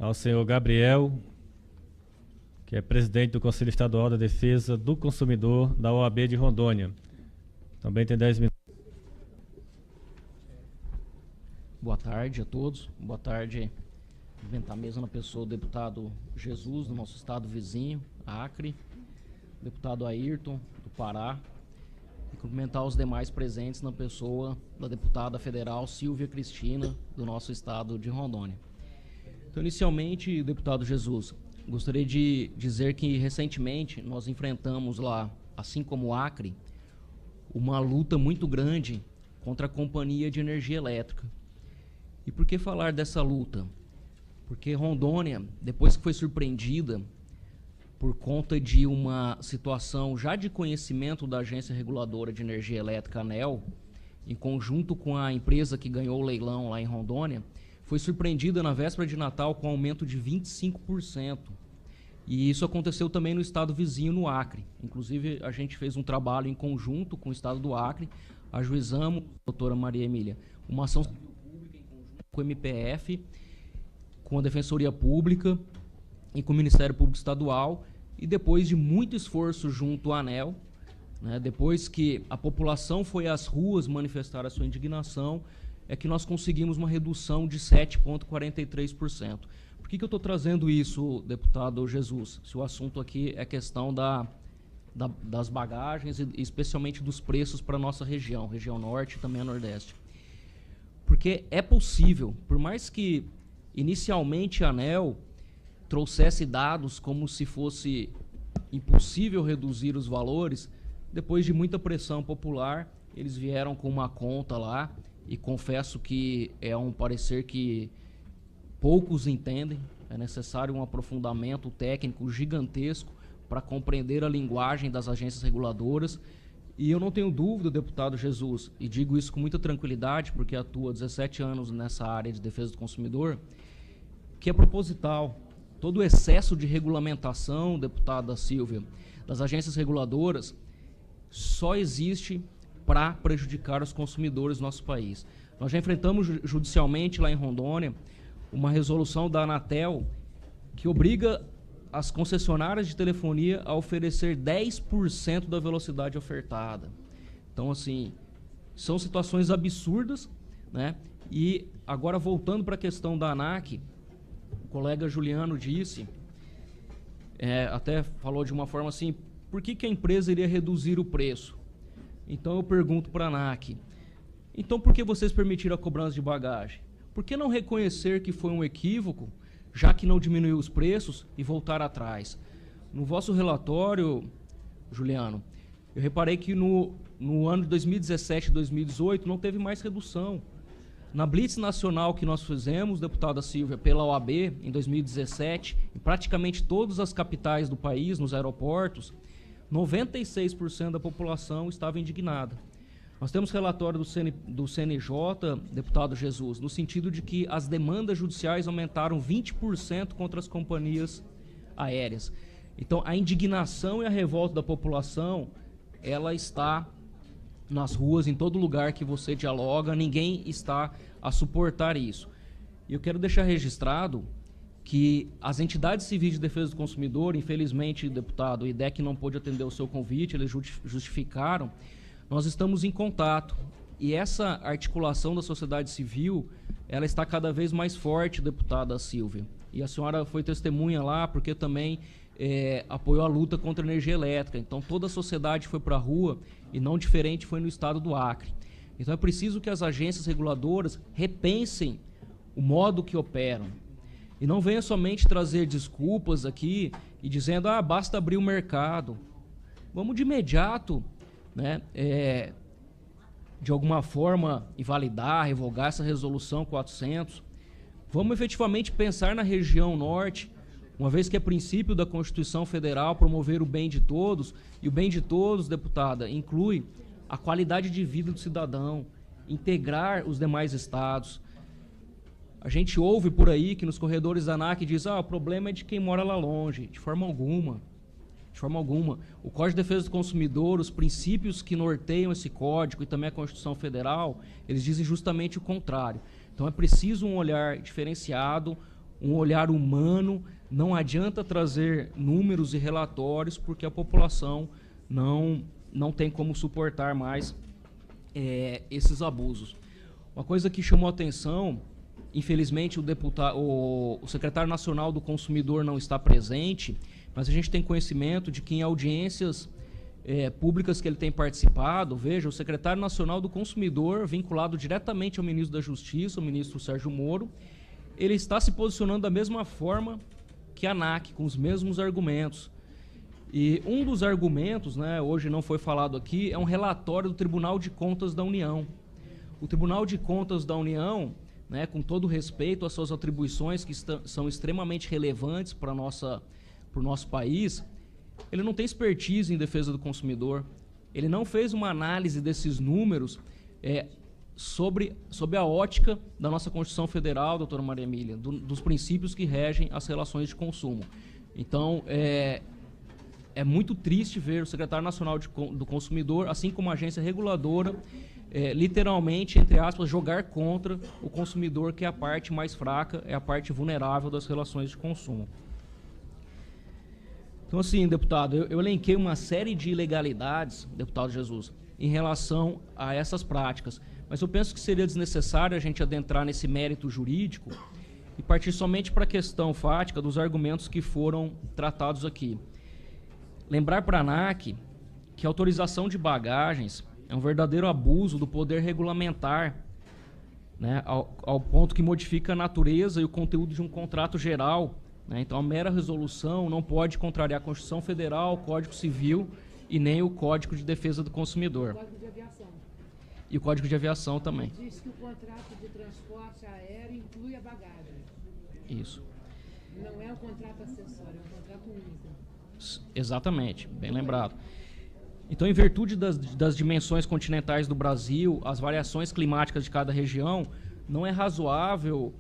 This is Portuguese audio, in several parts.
ao senhor Gabriel, que é presidente do Conselho Estadual da Defesa do Consumidor da OAB de Rondônia. Também tem 10 minutos. Boa tarde a todos. Boa tarde, inventar a mesa na pessoa do deputado Jesus, do nosso estado vizinho, Acre, deputado Ayrton, do Pará, e cumprimentar os demais presentes na pessoa da deputada federal Silvia Cristina, do nosso estado de Rondônia. Então, inicialmente, deputado Jesus, gostaria de dizer que recentemente nós enfrentamos lá, assim como o Acre, uma luta muito grande contra a Companhia de Energia Elétrica. E por que falar dessa luta? Porque Rondônia, depois que foi surpreendida por conta de uma situação já de conhecimento da Agência Reguladora de Energia Elétrica, ANEEL, em conjunto com a empresa que ganhou o leilão lá em Rondônia, foi surpreendida na véspera de Natal com aumento de 25%. E isso aconteceu também no estado vizinho, no Acre. Inclusive, a gente fez um trabalho em conjunto com o estado do Acre, ajuizamos, doutora Maria Emília, uma ação com o MPF, com a Defensoria Pública e com o Ministério Público Estadual, e depois de muito esforço junto à ANEEL, né, depois que a população foi às ruas manifestar a sua indignação, é que nós conseguimos uma redução de 7,43%. Por que eu estou trazendo isso, deputado Jesus? Se o assunto aqui é questão das bagagens e especialmente dos preços para a nossa região norte e também a nordeste. Porque é possível, por mais que inicialmente a ANEEL trouxesse dados como se fosse impossível reduzir os valores, depois de muita pressão popular, eles vieram com uma conta lá, e confesso que é um parecer que poucos entendem, é necessário um aprofundamento técnico gigantesco para compreender a linguagem das agências reguladoras. E eu não tenho dúvida, deputado Jesus, e digo isso com muita tranquilidade, porque atuo há 17 anos nessa área de defesa do consumidor, que é proposital. Todo o excesso de regulamentação, deputada Silvia, das agências reguladoras, só existe para prejudicar os consumidores do nosso país. Nós já enfrentamos judicialmente lá em Rondônia uma resolução da Anatel que obriga as concessionárias de telefonia a oferecer 10% da velocidade ofertada. Então, assim, são situações absurdas, né? E agora, voltando para a questão da ANAC, o colega Juliano disse, até falou de uma forma assim, por que a empresa iria reduzir o preço? Então eu pergunto para a ANAC, então por que vocês permitiram a cobrança de bagagem? Por que não reconhecer que foi um equívoco, já que não diminuiu os preços, e voltar atrás? No vosso relatório, Juliano, eu reparei que no ano de 2017 e 2018 não teve mais redução. Na Blitz Nacional que nós fizemos, deputada Silvia, pela OAB, em 2017, em praticamente todas as capitais do país, nos aeroportos, 96% da população estava indignada. Nós temos relatório do CNJ, deputado Jesus, no sentido de que as demandas judiciais aumentaram 20% contra as companhias aéreas. Então, a indignação e a revolta da população, ela está nas ruas, em todo lugar que você dialoga, ninguém está a suportar isso. E eu quero deixar registrado que as entidades civis de defesa do consumidor, infelizmente, deputado, o IDEC não pôde atender o seu convite, eles justificaram, nós estamos em contato. E essa articulação da sociedade civil, ela está cada vez mais forte, deputada Silvia. E a senhora foi testemunha lá, porque também apoiou a luta contra a energia elétrica. Então, toda a sociedade foi para a rua, e não diferente foi no estado do Acre. Então, é preciso que as agências reguladoras repensem o modo que operam. E não venha somente trazer desculpas aqui e dizendo, basta abrir o mercado. Vamos de imediato, né, de alguma forma, invalidar, revogar essa resolução 400. Vamos efetivamente pensar na região norte, uma vez que é princípio da Constituição Federal promover o bem de todos, e o bem de todos, deputada, inclui a qualidade de vida do cidadão, integrar os demais estados. A gente ouve por aí que nos corredores da ANAC diz, o problema é de quem mora lá longe. De forma alguma. De forma alguma. O Código de Defesa do Consumidor, os princípios que norteiam esse código e também a Constituição Federal, eles dizem justamente o contrário. Então é preciso um olhar diferenciado, um olhar humano. Não adianta trazer números e relatórios, porque a população não tem como suportar mais esses abusos. Uma coisa que chamou a atenção, infelizmente o secretário nacional do consumidor não está presente, mas a gente tem conhecimento de que em audiências públicas que ele tem participado, veja, o secretário nacional do consumidor, vinculado diretamente ao ministro da Justiça, o ministro Sérgio Moro, ele está se posicionando da mesma forma que a ANAC, com os mesmos argumentos. E um dos argumentos, né, hoje não foi falado aqui, é um relatório do Tribunal de Contas da União. O Tribunal de Contas da União, né, com todo respeito às suas atribuições, que são extremamente relevantes para o nosso país, ele não tem expertise em defesa do consumidor. Ele não fez uma análise desses números sobre a ótica da nossa Constituição Federal, doutora Maria Emília, dos princípios que regem as relações de consumo. Então, é muito triste ver o secretário nacional do consumidor, assim como a agência reguladora, literalmente, entre aspas, jogar contra o consumidor, que é a parte mais fraca, é a parte vulnerável das relações de consumo. Então, assim, deputado, eu elenquei uma série de ilegalidades, deputado Jesus, em relação a essas práticas, mas eu penso que seria desnecessário a gente adentrar nesse mérito jurídico e partir somente para a questão fática dos argumentos que foram tratados aqui. Lembrar para a ANAC que a autorização de bagagens é um verdadeiro abuso do poder regulamentar, né, ao ponto que modifica a natureza e o conteúdo de um contrato geral, né? Então, a mera resolução não pode contrariar a Constituição Federal, o Código Civil e nem o Código de Defesa do Consumidor. O Código de Aviação. E o Código de Aviação também. Diz que o contrato de transporte aéreo inclui a bagagem. Isso. Não é um contrato acessório, é um contrato único. Exatamente, bem lembrado. Então, em virtude das dimensões continentais do Brasil, as variações climáticas de cada região, não é razoável,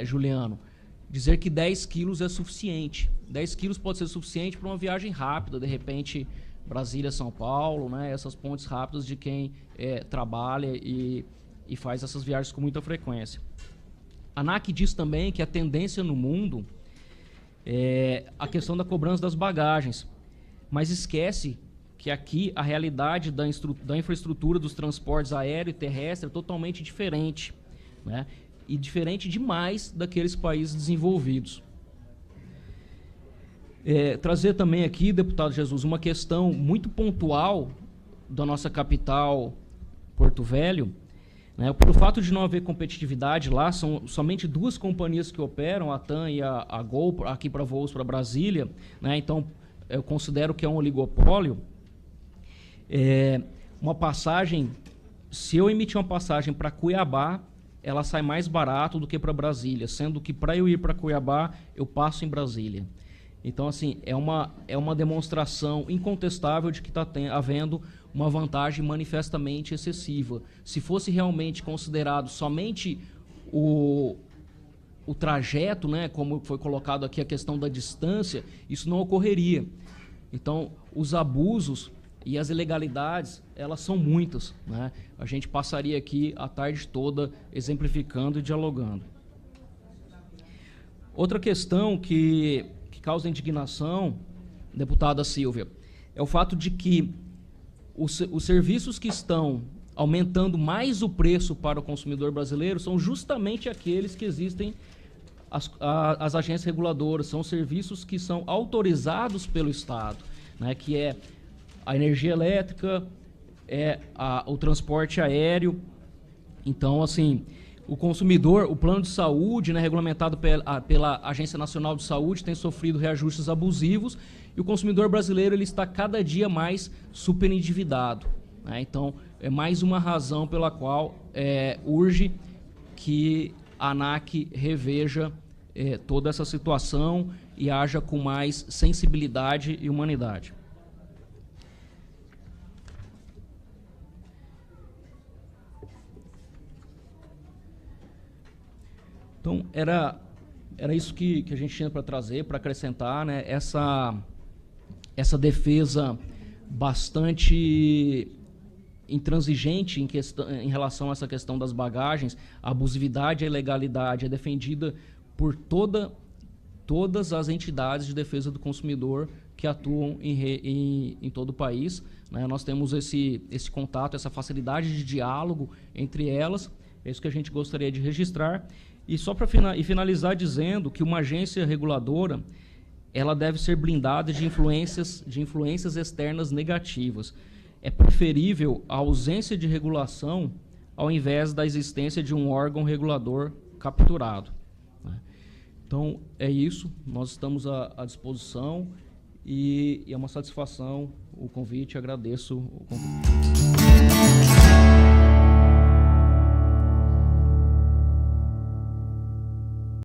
Juliano, dizer que 10 quilos é suficiente. 10 quilos pode ser suficiente para uma viagem rápida, de repente, Brasília-São Paulo, né, essas pontes rápidas de quem trabalha e faz essas viagens com muita frequência. A ANAC diz também que a tendência no mundo é a questão da cobrança das bagagens, mas esquece que aqui a realidade da infraestrutura dos transportes aéreo e terrestre é totalmente diferente, né, e diferente demais daqueles países desenvolvidos. Trazer também aqui, deputado Jesus, uma questão muito pontual da nossa capital, Porto Velho, né? Pelo fato de não haver competitividade lá, são somente duas companhias que operam, a TAM e a Gol, aqui para voos para Brasília, né? Então, eu considero que é um oligopólio. Uma passagem, se eu emitir uma passagem para Cuiabá, ela sai mais barato do que para Brasília, sendo que para eu ir para Cuiabá, eu passo em Brasília. Então, assim, é uma demonstração incontestável de que está havendo uma vantagem manifestamente excessiva. Se fosse realmente considerado somente o trajeto, né, como foi colocado aqui a questão da distância, isso não ocorreria. Então, os abusos e as ilegalidades, elas são muitas, né? A gente passaria aqui a tarde toda exemplificando e dialogando. Outra questão que causa indignação, deputada Silvia, é o fato de que os serviços que estão aumentando mais o preço para o consumidor brasileiro são justamente aqueles que existem as agências reguladoras, são serviços que são autorizados pelo Estado, né, que é a energia elétrica, o transporte aéreo. Então, assim, o consumidor, o plano de saúde, né, regulamentado pela Agência Nacional de Saúde, tem sofrido reajustes abusivos e o consumidor brasileiro ele está cada dia mais superendividado, né? Então, é mais uma razão pela qual urge que a ANAC reveja toda essa situação e haja com mais sensibilidade e humanidade. Então, era isso que a gente tinha para trazer, para acrescentar, né, essa defesa bastante intransigente em relação a essa questão das bagagens. A abusividade e a ilegalidade é defendida por todas as entidades de defesa do consumidor que atuam em todo o país, né? Nós temos esse contato, essa facilidade de diálogo entre elas. É isso que a gente gostaria de registrar. E só para finalizar dizendo que uma agência reguladora ela deve ser blindada de influências externas negativas. É preferível a ausência de regulação ao invés da existência de um órgão regulador capturado, né? Então, é isso. Nós estamos à disposição e é uma satisfação o convite. Agradeço o convite.